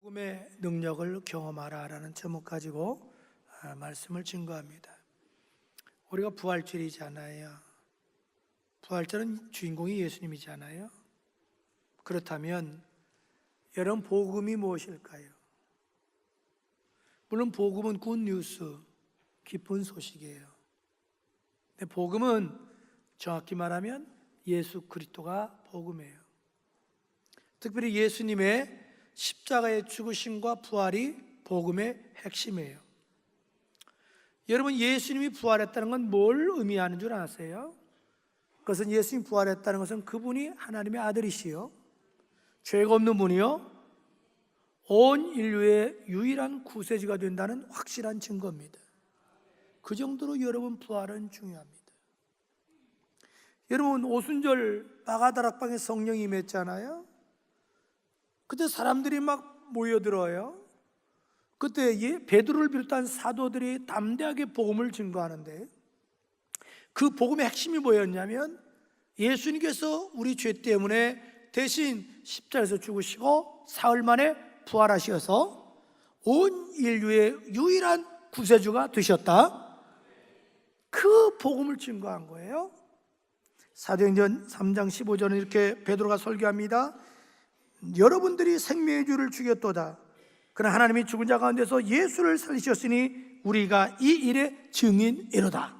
복음의 능력을 경험하라라는 제목 가지고 말씀을 증거합니다. 우리가 부활절이잖아요. 부활절은 주인공이 예수님이잖아요. 그렇다면 여러분, 복음이 무엇일까요? 물론 복음은 굿뉴스, 기쁜 소식이에요. 근데 복음은 정확히 말하면 예수 그리스도가 복음이에요. 특별히 예수님의 십자가의 죽으심과 부활이 복음의 핵심이에요. 여러분, 예수님이 부활했다는 건 뭘 의미하는 줄 아세요? 그것은 예수님이 부활했다는 것은 그분이 하나님의 아들이시요, 죄가 없는 분이요, 온 인류의 유일한 구세주가 된다는 확실한 증거입니다. 그 정도로 여러분, 부활은 중요합니다. 여러분, 오순절 마가다락방에 성령이 임했잖아요. 그때 사람들이 막 모여들어요. 그때 베드로를 비롯한 사도들이 담대하게 복음을 증거하는데, 그 복음의 핵심이 뭐였냐면 예수님께서 우리 죄 때문에 대신 십자가에서 죽으시고 사흘 만에 부활하셔서 온 인류의 유일한 구세주가 되셨다. 그 복음을 증거한 거예요. 사도행전 3장 15절은 이렇게 베드로가 설교합니다. 여러분들이 생명의 주를 죽였도다. 그러나 하나님이 죽은 자 가운데서 예수를 살리셨으니 우리가 이 일의 증인이로다.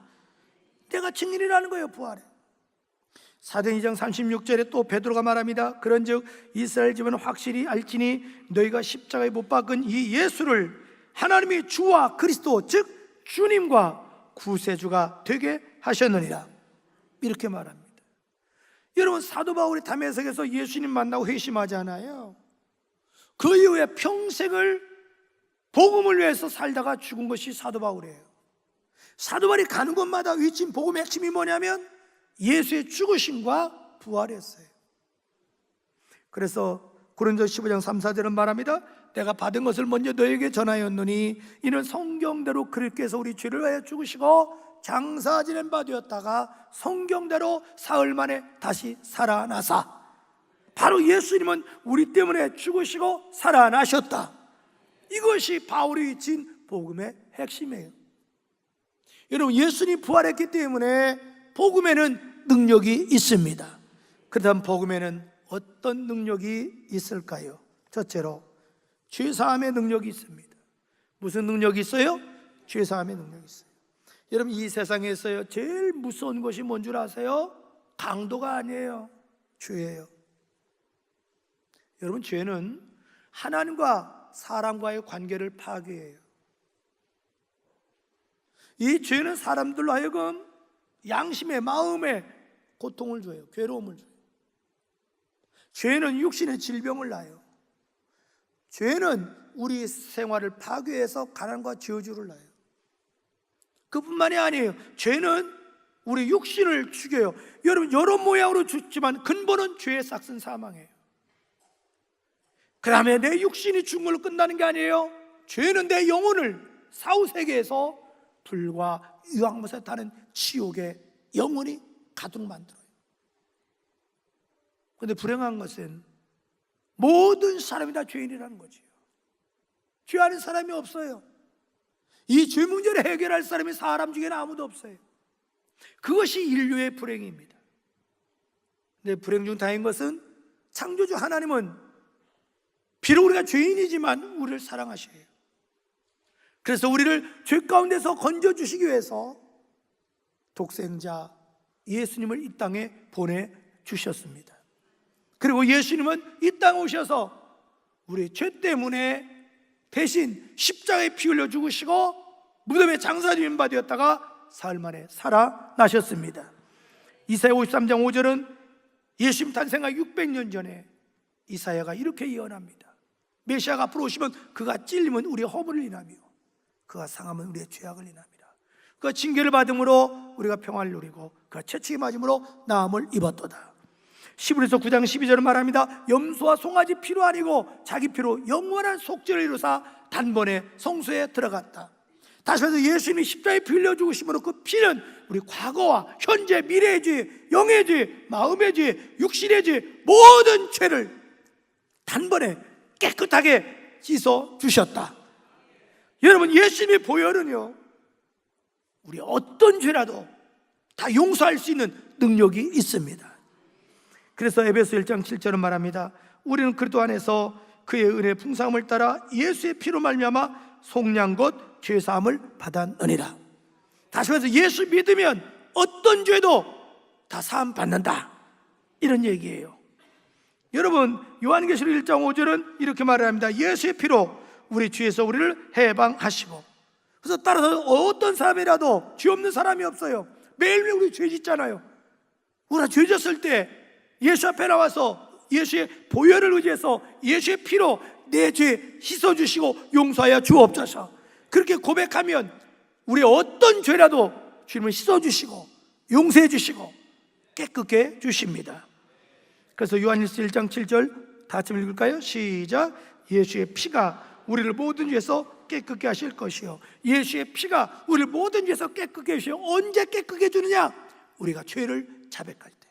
내가 증인이라는 거예요, 부활에. 사도행전 2장 36절에 또 베드로가 말합니다. 그런즉 이스라엘 집은 확실히 알지니 너희가 십자가에 못 박은 이 예수를 하나님이 주와 그리스도, 즉 주님과 구세주가 되게 하셨느니라. 이렇게 말합니다. 여러분, 사도 바울이 다메섹에서 예수님 만나고 회심하잖아요. 그 이후에 평생을 복음을 위해서 살다가 죽은 것이 사도 바울이에요. 사도 바울이 가는 곳마다 외친 복음의 핵심이 뭐냐면 예수의 죽으심과 부활이었어요. 그래서 고린도서 15장 3, 4절은 말합니다. 내가 받은 것을 먼저 너에게 전하였노니 이는 성경대로 그리스도께서 우리 죄를 위하여 죽으시고 장사 지낸 바 되었다가 성경대로 사흘 만에 다시 살아나사. 바로 예수님은 우리 때문에 죽으시고 살아나셨다. 이것이 바울이 외친 복음의 핵심이에요. 여러분, 예수님이 부활했기 때문에 복음에는 능력이 있습니다. 그렇다면 복음에는 어떤 능력이 있을까요? 첫째로 죄사함의 능력이 있습니다. 무슨 능력이 있어요? 죄사함의 능력이 있어요. 여러분, 이 세상에서요 제일 무서운 것이 뭔 줄 아세요? 강도가 아니에요, 죄예요. 여러분, 죄는 하나님과 사람과의 관계를 파괴해요. 이 죄는 사람들로 하여금 양심의, 마음에 고통을 줘요, 괴로움을 줘요. 죄는 육신의 질병을 낳아요. 죄는 우리 생활을 파괴해서 가난과 저주를 낳아요. 그뿐만이 아니에요. 죄는 우리 육신을 죽여요. 여러분, 여러 모양으로 죽지만 근본은 죄의 싹슨 사망이에요. 그 다음에 내 육신이 죽은 걸로 끝나는 게 아니에요. 죄는 내 영혼을 사후세계에서 불과 유황못에 타는 지옥에 영혼이 가도록 만들어요. 그런데 불행한 것은 모든 사람이 다 죄인이라는 거지요. 죄하는 사람이 없어요. 이 죄 문제를 해결할 사람이 사람 중에는 아무도 없어요. 그것이 인류의 불행입니다. 근데 불행 중 다행인 것은 창조주 하나님은 비록 우리가 죄인이지만 우리를 사랑하셔요. 그래서 우리를 죄 가운데서 건져주시기 위해서 독생자 예수님을 이 땅에 보내주셨습니다. 그리고 예수님은 이 땅에 오셔서 우리 죄 때문에 대신 십자가에 피 흘려 죽으시고 무덤에 장사지는 바 되었다가 사흘 만에 살아나셨습니다. 이사야 53장 5절은 예수님 탄생한 600년 전에 이사야가 이렇게 예언합니다. 메시아가 앞으로 오시면 그가 찔리면 우리의 허물을 인하며 그가 상하면 우리의 죄악을 인합니다. 그가 징계를 받음으로 우리가 평안을 누리고 그가 채찍에 맞음으로 나음을 입었도다. 히브리서 9장 12절은 말합니다. 염소와 송아지 피로 아니고 자기 피로 영원한 속죄를 이루사 단번에 성소에 들어갔다. 다시 말해서 예수님이 십자가에 피 흘려 죽으심으로 그 피는 우리 과거와 현재, 미래의 죄, 영의 죄, 마음의 죄, 육신의 죄, 모든 죄를 단번에 깨끗하게 씻어 주셨다. 여러분, 예수님의 보혈은요, 우리 어떤 죄라도 다 용서할 수 있는 능력이 있습니다. 그래서 에베소 1장 7절은 말합니다. 우리는 그리스도 안에서 그의 은혜 풍성함을 따라 예수의 피로 말미암아 속량 곧 죄 사함을 받았느니라. 다시 말해서 예수 믿으면 어떤 죄도 다 사함 받는다, 이런 얘기예요. 여러분, 요한계시록 1장 5절은 이렇게 말을 합니다. 예수의 피로 우리 죄에서 우리를 해방하시고. 그래서 따라서 어떤 사람이라도 죄 없는 사람이 없어요. 매일매일 우리 죄 짓잖아요. 우리가 죄 졌을 때 예수 앞에 나와서 예수의 보혈을 의지해서 예수의 피로 내 죄 씻어주시고 용서하여 주옵소서, 그렇게 고백하면 우리 어떤 죄라도 주님은 씻어주시고 용서해 주시고 깨끗게 해 주십니다. 그래서 요한일서 1장 7절 다 같이 읽을까요? 시작. 예수의 피가 우리를 모든 죄에서 깨끗게 하실 것이요, 예수의 피가 우리를 모든 죄에서 깨끗게 해주시요. 언제 깨끗게 해주느냐? 우리가 죄를 자백할 때.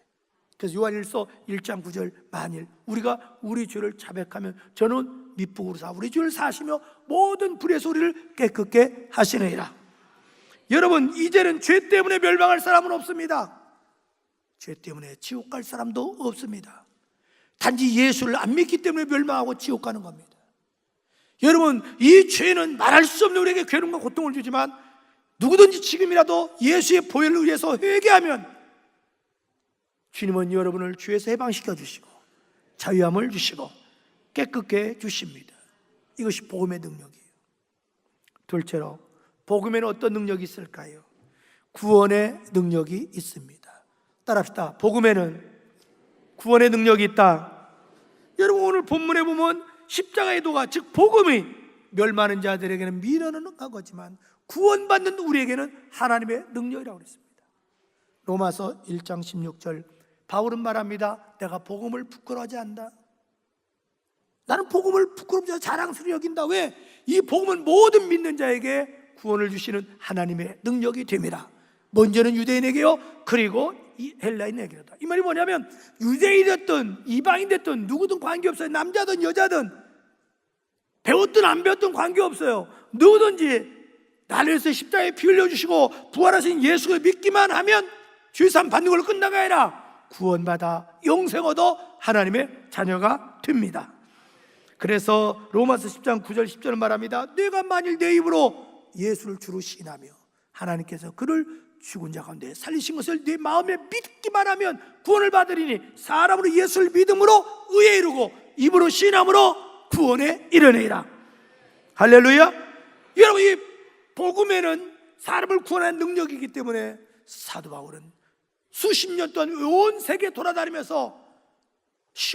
그래서 요한일서 1장 9절, 만일 우리가 우리 죄를 자백하면 저는 밑북으로 사 우리 죄를 사시며 모든 불의에서 우리를 깨끗게 하시느니라. 여러분, 이제는 죄 때문에 멸망할 사람은 없습니다. 죄 때문에 지옥 갈 사람도 없습니다. 단지 예수를 안 믿기 때문에 멸망하고 지옥 가는 겁니다. 여러분, 이 죄는 말할 수 없는 우리에게 괴로움과 고통을 주지만 누구든지 지금이라도 예수의 보혈을 위해서 회개하면 주님은 여러분을 죄에서 해방시켜 주시고 자유함을 주시고 깨끗게 주십니다. 이것이 복음의 능력이에요. 둘째로, 복음에는 어떤 능력이 있을까요? 구원의 능력이 있습니다. 따라합시다. 복음에는 구원의 능력이 있다. 여러분, 오늘 본문에 보면 십자가의 도가, 즉 복음이 멸망하는 자들에게는 미련은 거지만 구원받는 우리에게는 하나님의 능력이라고 했습니다. 로마서 1장 16절 바울은 말합니다. 내가 복음을 부끄러워하지 않는다. 나는 복음을 부끄럽지 않아 자랑스러워 여긴다. 왜? 이 복음은 모든 믿는 자에게 구원을 주시는 하나님의 능력이 됩니다. 먼저는 유대인에게요, 그리고 이 헬라인에게로다. 이 말이 뭐냐면 유대인이 됐든 이방인 됐든 누구든 관계없어요. 남자든 여자든 배웠든 안 배웠든 관계없어요. 누구든지 나를 위해서 십자가에 피 흘려주시고 부활하신 예수를 믿기만 하면 죄사함 받는 걸로 끝나가 아니라 구원받아 영생 얻어 하나님의 자녀가 됩니다. 그래서 로마서 10장 9절 10절은 말합니다. 내가 만일 내 입으로 예수를 주로 시인하며 하나님께서 그를 죽은 자 가운데 살리신 것을 내 마음에 믿기만 하면 구원을 받으리니 사람으로 예수를 믿음으로 의에 이르고 입으로 시인함으로 구원에 이르느니라. 할렐루야. 여러분, 이 복음에는 사람을 구원하는 능력이기 때문에 사도 바울은 수십 년 동안 온 세계 돌아다니면서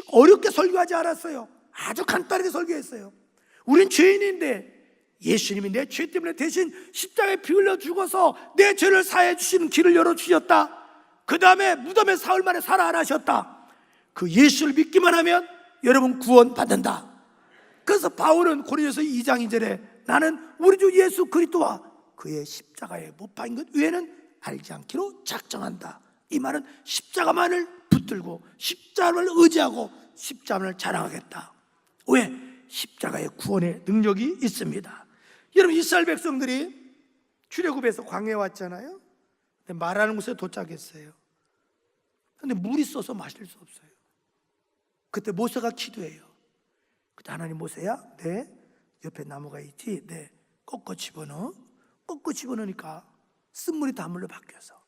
어렵게 설교하지 않았어요. 아주 간단하게 설교했어요. 우린 죄인인데 예수님이 내 죄 때문에 대신 십자가에 피 흘려 죽어서 내 죄를 사해 주시는 길을 열어주셨다. 그 다음에 무덤에 사흘 만에 살아나셨다. 그 예수를 믿기만 하면 여러분 구원 받는다. 그래서 바울은 고린도서 2장 2절에 나는 우리 주 예수 그리스도와 그의 십자가에 못 박힌 것 외에는 알지 않기로 작정한다. 이 말은 십자가만을 붙들고 십자가를 의지하고 십자가를 자랑하겠다. 왜? 십자가의 구원의 능력이 있습니다. 여러분, 이스라엘 백성들이 출애굽에서 광야에 왔잖아요. 근데 말하는 곳에 도착했어요. 근데 물이 써서 마실 수 없어요. 그때 모세가 기도해요. 그때 하나님, 모세야, 네, 옆에 나무가 있지, 네, 꺾어 집어넣어. 꺾어 집어넣으니까 쓴물이 단물로 바뀌어서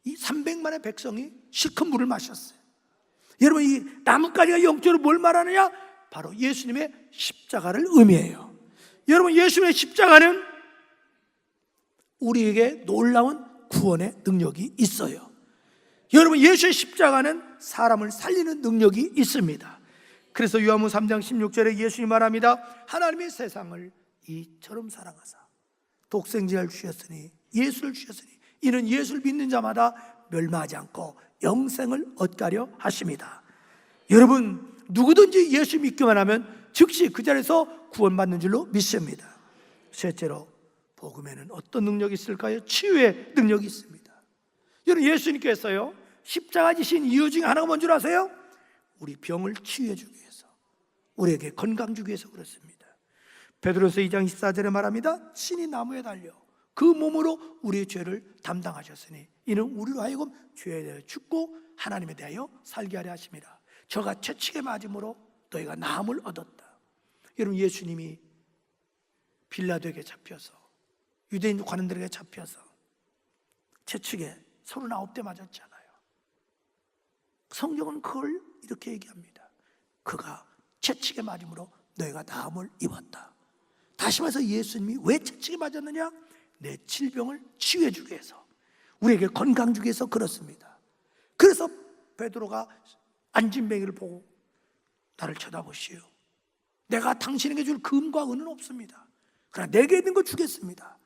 이 300만의 백성이 실컷 물을 마셨어요. 여러분, 이 나뭇가지가 영적으로 뭘 말하느냐? 바로 예수님의 십자가를 의미해요. 여러분, 예수님의 십자가는 우리에게 놀라운 구원의 능력이 있어요. 여러분, 예수의 십자가는 사람을 살리는 능력이 있습니다. 그래서 요한복음 3장 16절에 예수님이 말합니다. 하나님이 세상을 이처럼 사랑하사 독생자를 주셨으니, 예수를 주셨으니 이는 예수를 믿는 자마다 멸망하지 않고 영생을 얻가려 하십니다. 여러분, 누구든지 예수 믿기만 하면 즉시 그 자리에서 구원받는 줄로 믿습니다. 셋째로, 복음에는 어떤 능력이 있을까요? 치유의 능력이 있습니다. 여러분, 예수님께서요 십자가 지신 이유 중에 하나가 뭔 줄 아세요? 우리 병을 치유해 주기 위해서, 우리에게 건강 주기 위해서 그렇습니다. 베드로서 2장 24절에 말합니다. 친히 나무에 달려 그 몸으로 우리의 죄를 담당하셨으니 이는 우리로 하여금 죄에 대하여 죽고 하나님에 대하여 살게 하려 하심이라. 저가 채찍에 맞음으로 너희가 나음을 얻었다. 여러분, 예수님이 빌라도에게 잡혀서 유대인 관원들에게 잡혀서 채찍에 39대 맞았잖아요. 성경은 그걸 이렇게 얘기합니다. 그가 채찍에 맞음으로 너희가 나음을 입었다. 다시 말해서 예수님이 왜 채찍에 맞았느냐? 내 질병을 치유해 주기 위해서, 우리에게 건강 주기 위해서 그렇습니다. 그래서 베드로가 안진뱅이를 보고 나를 쳐다보시오. 내가 당신에게 줄 금과 은은 없습니다. 그러나 내게 있는 거 주겠습니다.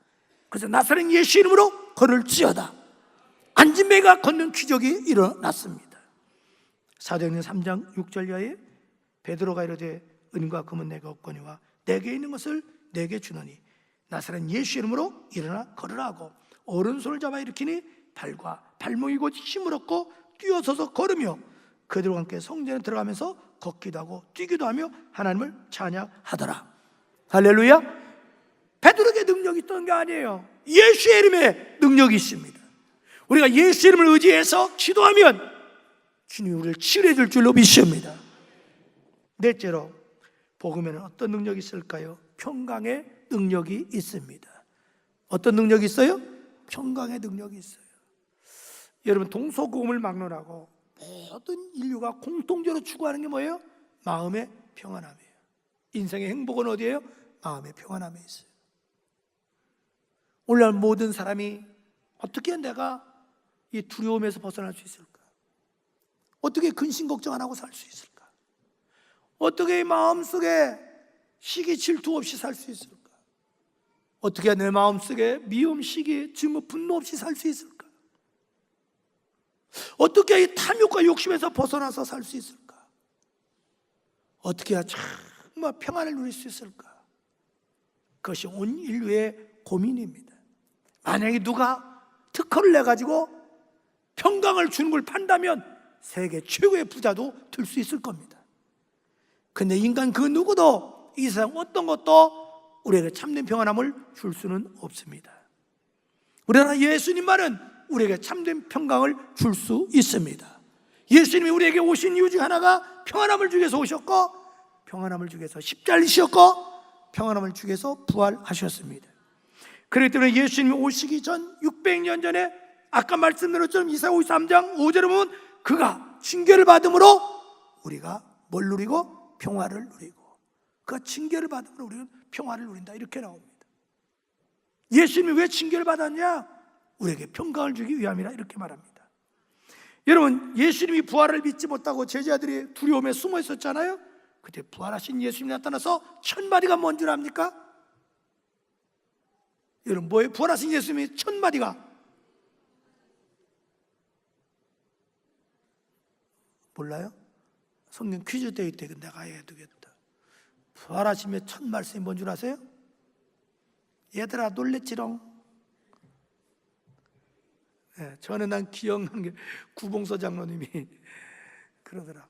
그래서 나사렛 예수 이름으로 걸을지어다. 안진뱅이가 걷는 기적이 일어났습니다. 사도행전 3장 6절 이하에 베드로가 이르되 은과 금은 내가 없거니와 내게 있는 것을 내게 주노니 나사렛 예수 이름으로 일어나 걸으라 하고 오른손을 잡아 일으키니 발과 발목이 곧 힘을 얻고 뛰어서서 걸으며 그들과 함께 성전에 들어가면서 걷기도 하고 뛰기도 하며 하나님을 찬양하더라. 할렐루야. 베드로에게 능력이 있던 게 아니에요. 예수의 이름에 능력이 있습니다. 우리가 예수 이름을 의지해서 기도하면 주님이 우리를 치유해 줄 줄로 믿습니다. 넷째로, 복음에는 어떤 능력이 있을까요? 평강의 능력이 있습니다. 어떤 능력이 있어요? 평강의 능력이 있어요. 여러분, 동서고금을 막론하고 모든 인류가 공통적으로 추구하는 게 뭐예요? 마음의 평안함이에요. 인생의 행복은 어디예요? 마음의 평안함에 있어요. 오늘날 모든 사람이 어떻게 내가 이 두려움에서 벗어날 수 있을까? 어떻게 근심 걱정 안 하고 살 수 있을까? 어떻게 마음속에 시기 질투 없이 살 수 있을까? 어떻게 내 마음속에 미움, 시기, 증오, 분노 없이 살 수 있을까? 어떻게 이 탐욕과 욕심에서 벗어나서 살 수 있을까? 어떻게 해야 정말 평안을 누릴 수 있을까? 그것이 온 인류의 고민입니다. 만약에 누가 특허를 내가지고 평강을 주는 걸 판다면 세계 최고의 부자도 될 수 있을 겁니다. 근데 인간 그 누구도 이 세상 어떤 것도 우리에게 참된 평안함을 줄 수는 없습니다. 그러나 예수님만은 우리에게 참된 평강을 줄 수 있습니다. 예수님이 우리에게 오신 이유 중 하나가 평안함을 주기 위해서 오셨고, 평안함을 주기 위해서 십자가를 지셨고, 평안함을 주기 위해서 부활하셨습니다. 그렇기 때문에 예수님이 오시기 전 600년 전에 아까 말씀드렸던 이사야 53장 5절에 보면 그가 징계를 받음으로 우리가 뭘 누리고? 평화를 누리고, 그가 징계를 받음으로 우리는 평화를 누린다, 이렇게 나옵니다. 예수님이 왜 징계를 받았냐? 우리에게 평강을 주기 위함이라, 이렇게 말합니다. 여러분, 예수님이 부활을 믿지 못하고 제자들이 두려움에 숨어 있었잖아요. 그때 부활하신 예수님이 나타나서 천마디가 뭔 줄 압니까? 여러분, 뭐예요? 부활하신 예수님이 천마디가 몰라요? 성경 퀴즈 데이 때 내가 해야 되겠다. 부활하시면 첫 말씀이 뭔 줄 아세요? 얘들아 놀랬지롱. 네, 저는 난 기억난 게 구봉서 장로님이 그러더라고.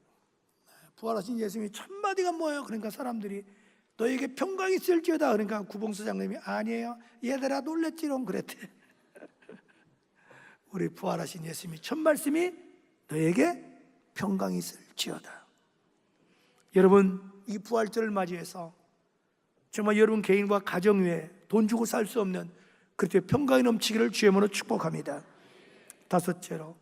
부활하신 예수님이 첫 마디가 뭐예요? 그러니까 사람들이 너에게 평강이 있을지어다. 그러니까 구봉서 장로님이 아니에요, 얘들아 놀랬지롱 그랬대. 우리 부활하신 예수님이 첫 말씀이 너에게 평강이 있을지어다. 여러분, 이 부활절을 맞이해서 정말 여러분 개인과 가정 위에 돈 주고 살 수 없는 그렇게 평강이 넘치기를 주의 이름으로 축복합니다. 다섯째로,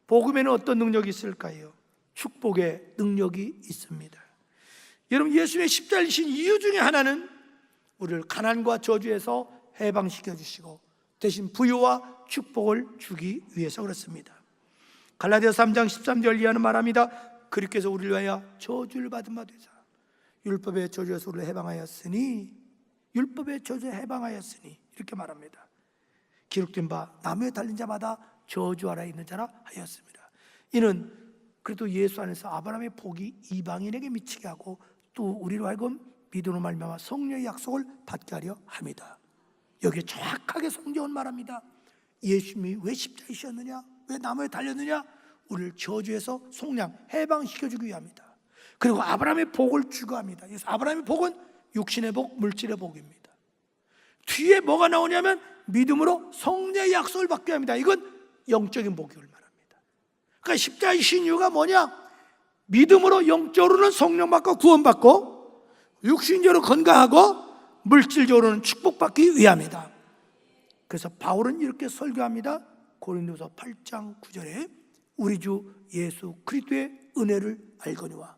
복음에는 어떤 능력이 있을까요? 축복의 능력이 있습니다. 여러분, 예수님의 십자가를 지신 이유 중에 하나는 우리를 가난과 저주에서 해방시켜 주시고 대신 부유와 축복을 주기 위해서 그렇습니다. 갈라디아서 3장 13절 이하는 말합니다. 그리스도께서 우리를 위하여 저주를 받은 바 되사 율법의 저주에서 우리를 해방하였으니, 율법의 저주에 해방하였으니, 이렇게 말합니다. 기록된 바 나무에 달린 자마다 저주 아래 있는 자라 하였습니다. 이는 그래도 예수 안에서 아브라함의 복이 이방인에게 미치게 하고 또 우리로 하여금 믿음으로 말미암아 성령의 약속을 받게 하려 합니다. 여기에 정확하게 성경은 말합니다. 예수님이 왜 십자가에 지셨느냐, 왜 나무에 달렸느냐? 우리를 저주에서 속량 해방시켜주기 위함이다. 그리고 아브라함의 복을 추구합니다. 그래서 아브라함의 복은 육신의 복, 물질의 복입니다. 뒤에 뭐가 나오냐면 믿음으로 성령의 약속을 받게 합니다. 이건 영적인 복을 말합니다. 그러니까 십자가의 이유가 뭐냐? 믿음으로 영적으로는 성령 받고 구원받고 육신적으로 건강하고 물질적으로는 축복받기 위함이다. 그래서 바울은 이렇게 설교합니다. 고린도서 8장 9절에 우리 주 예수 그리스도의 은혜를 알거니와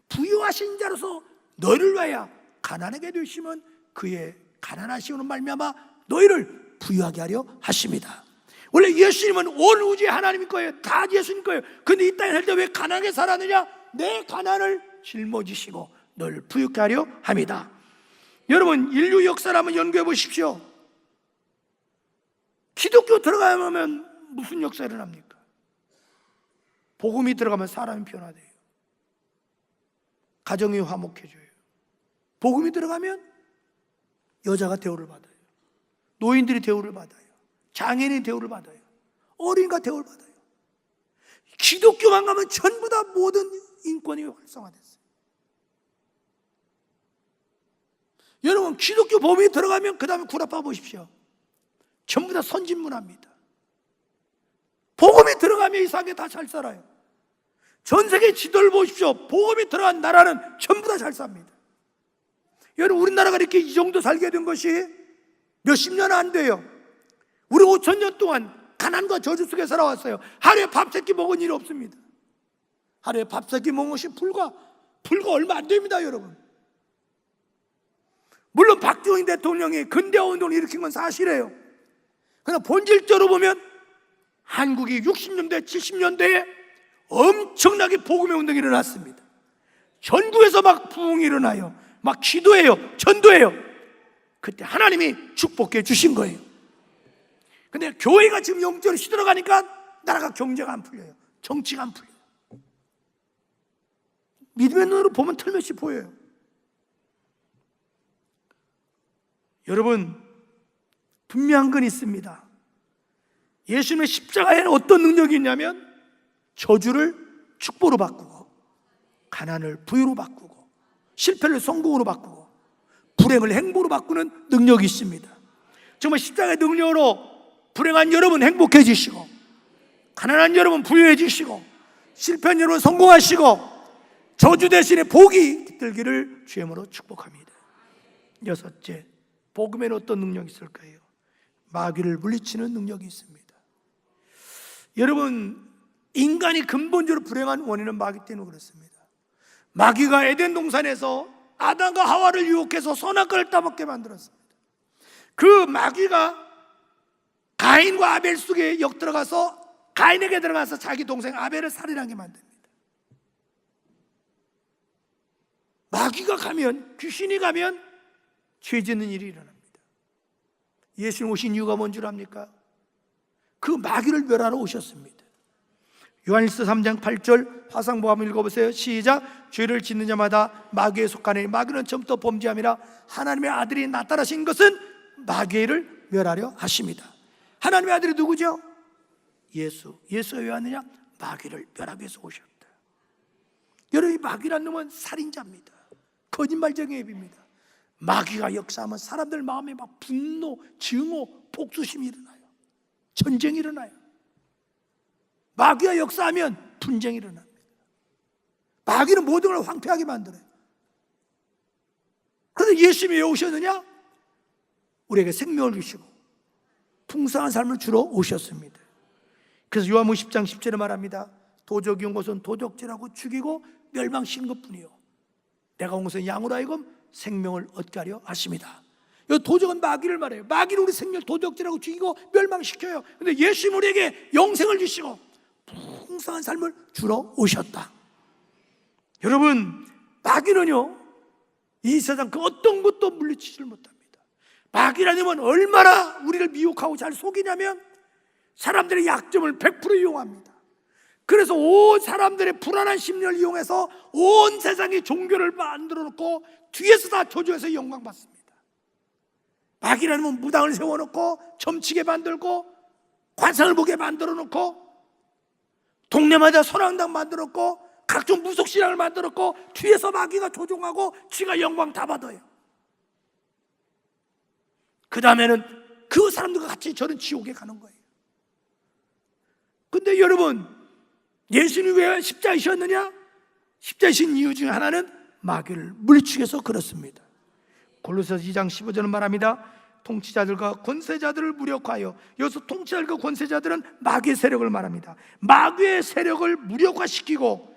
부유하신 자로서 너희를 위하여 가난하게 되시면 그의 가난하심으로 말미암아 너희를 부유하게 하려 하십니다. 원래 예수님은 온 우주의 하나님일 거예요. 다 예수님 거예요. 근데 이 땅에 살 때 왜 가난하게 살았느냐? 내 가난을 짊어지시고 너를 부유케 하려 합니다. 여러분, 인류 역사를 한번 연구해 보십시오. 기독교 들어가면 무슨 역사가 일어납니까? 복음이 들어가면 사람이 변화돼요. 가정이 화목해져요. 복음이 들어가면 여자가 대우를 받아요. 노인들이 대우를 받아요. 장애인이 대우를 받아요. 어린이가 대우를 받아요. 기독교만 가면 전부 다 모든 인권이 활성화됐어요. 여러분, 기독교 법이 들어가면 그 다음에 구라파 보십시오. 전부 다 선진 문화입니다. 복음이 들어가면 이 세상에 다 잘 살아요. 전 세계 지도를 보십시오. 복음이 들어간 나라는 전부 다 잘 삽니다. 여러분, 우리나라가 이렇게 이 정도 살게 된 것이 몇십 년 안 돼요. 우리 5천 년 동안 가난과 저주 속에 살아왔어요. 하루에 밥 세 끼 먹은 일이 없습니다. 하루에 밥 세 끼 먹은 것이 불과 얼마 안 됩니다, 여러분. 물론 박정희 대통령이 근대화 운동을 일으킨 건 사실이에요. 그러나 본질적으로 보면 한국이 60년대, 70년대에 엄청나게 복음의 운동이 일어났습니다. 전국에서 막 부흥이 일어나요. 막 기도해요. 전도해요. 그때 하나님이 축복해 주신 거예요. 근데 교회가 지금 영적으로 시들어가니까 나라가 경제가 안 풀려요. 정치가 안 풀려요. 믿음의 눈으로 보면 틀림없이 보여요. 여러분, 분명한 건 있습니다. 예수님의 십자가에는 어떤 능력이 있냐면 저주를 축복으로 바꾸고 가난을 부유로 바꾸고 실패를 성공으로 바꾸고 불행을 행복으로 바꾸는 능력이 있습니다. 정말 십자가의 능력으로 불행한 여러분 행복해지시고 가난한 여러분 부유해지시고 실패한 여러분 성공하시고 저주 대신에 복이 깃들기를 주의 이름으로 축복합니다. 여섯째, 복음에는 어떤 능력이 있을까요? 마귀를 물리치는 능력이 있습니다. 여러분, 인간이 근본적으로 불행한 원인은 마귀 때문에 그렇습니다. 마귀가 에덴 동산에서 아담과 하와를 유혹해서 선악과를 따먹게 만들었습니다. 그 마귀가 가인과 아벨 속에 들어가서 가인에게 들어가서 자기 동생 아벨을 살인하게 만듭니다. 마귀가 가면, 귀신이 가면 죄 짓는 일이 일어납니다. 예수님 오신 이유가 뭔 줄 압니까? 그 마귀를 멸하러 오셨습니다. 요한일서 3장 8절 화상보 한번 읽어보세요. 시작. 죄를 짓는 자마다 마귀에 속하니 마귀는 처음부터 범죄함이라 하나님의 아들이 나타나신 것은 마귀를 멸하려 하십니다. 하나님의 아들이 누구죠? 예수. 예수가 왜 왔느냐? 마귀를 멸하기 위해서 오셨다. 여러분, 이 마귀란 놈은 살인자입니다. 거짓말쟁이 앱입니다. 마귀가 역사하면 사람들 마음에 막 분노, 증오, 복수심이 일어나요. 전쟁이 일어나요. 마귀가 역사하면 분쟁이 일어납니다. 마귀는 모든 걸 황폐하게 만들어요. 그런데 예수님이 왜 오셨느냐? 우리에게 생명을 주시고 풍성한 삶을 주러 오셨습니다. 그래서 요한복음 10장 10절에 말합니다. 도적이 온 것은 도적질하고 죽이고 멸망시킨 것뿐이요 내가 온 것은 양으로 하여금 생명을 얻게 하려 하십니다. 이 도적은 마귀를 말해요. 마귀는 우리 생명을 도적질하고 죽이고 멸망시켜요. 그런데 예수님 우리에게 영생을 주시고 풍성한 삶을 주러 오셨다. 여러분, 마귀는요 이 세상 그 어떤 것도 물리치지를 못합니다. 마귀라면 얼마나 우리를 미혹하고 잘 속이냐면 사람들의 약점을 100% 이용합니다. 그래서 온 사람들의 불안한 심리를 이용해서 온 세상의 종교를 만들어 놓고 뒤에서 다 조조해서 영광 받습니다. 마귀라면 무당을 세워놓고 점치게 만들고 관상을 보게 만들어 놓고 동네마다 선왕당 만들어 놓고 각종 무속신앙을 만들어 놓고 뒤에서 마귀가 조종하고 지가 영광 다 받아요. 그 다음에는 그 사람들과 같이 저는 지옥에 가는 거예요. 근데 여러분, 예수님이 왜 십자가에 지셨느냐? 십자가에 지신 이유 중에 하나는 마귀를 물리치기 위해서 그렇습니다. 골로새서 2장 15절은 말합니다. 통치자들과 권세자들을 무력화하여, 여기서 통치자들과 권세자들은 마귀의 세력을 말합니다. 마귀의 세력을 무력화시키고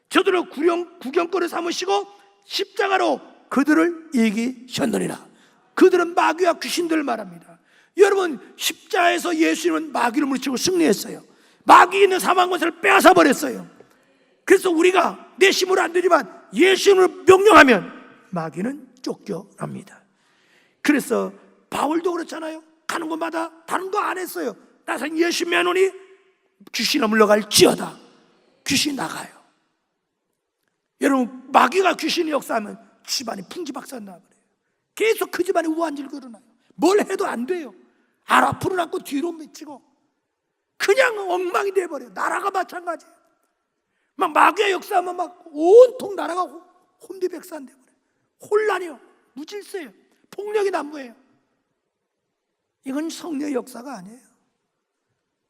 저들을 구경거리 삼으시고 십자가로 그들을 이기셨느니라. 그들은 마귀와 귀신들을 말합니다. 여러분, 십자가에서 예수님은 마귀를 물리치고 승리했어요. 마귀 있는 사망 권세를 빼앗아 버렸어요. 그래서 우리가 내 힘으로 안 되지만 예수님을 명령하면 마귀는 쫓겨납니다. 그래서 바울도 그렇잖아요. 가는 곳마다 다른 거 안 했어요. 나서 예수 믿노니 귀신이 물러갈지어다. 귀신이 나가요. 여러분, 마귀가 귀신이 역사하면 집안이 풍지박산 나버려요. 계속 그 집안이 우한질고 일어나요. 뭘 해도 안 돼요. 앞으로 남고 뒤로 미치고 그냥 엉망이 돼버려요. 나라가 마찬가지예요. 막 마귀의 역사하면 막 온통 나라가 혼비백산 돼버려요. 혼란이요, 무질서예요, 폭력이 난무해요. 이건 성령의 역사가 아니에요.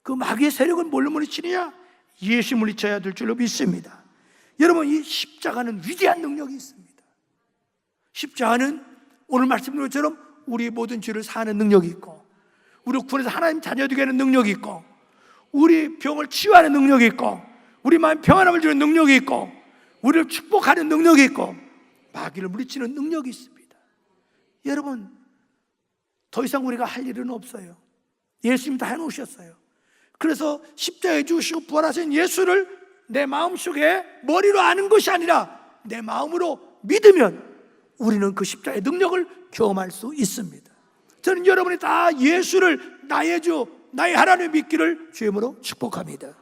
그 마귀의 세력을 뭘로 물리치느냐? 예수 물리쳐야 될 줄로 믿습니다. 여러분, 이 십자가는 위대한 능력이 있습니다. 십자가는 오늘 말씀드린 것처럼 우리 모든 죄를 사는 능력이 있고, 우리 구원해서 하나님 자녀 되게 하는 능력이 있고, 우리 병을 치유하는 능력이 있고, 우리 마음 평안함을 주는 능력이 있고, 우리를 축복하는 능력이 있고, 마귀를 물리치는 능력이 있습니다. 여러분, 더 이상 우리가 할 일은 없어요. 예수님이 다 해놓으셨어요. 그래서 십자가에 죽으시고 부활하신 예수를 내 마음속에 머리로 아는 것이 아니라 내 마음으로 믿으면 우리는 그 십자가의 능력을 경험할 수 있습니다. 저는 여러분이 다 예수를 나의 주, 나의 하나님 믿기를 주임으로 축복합니다.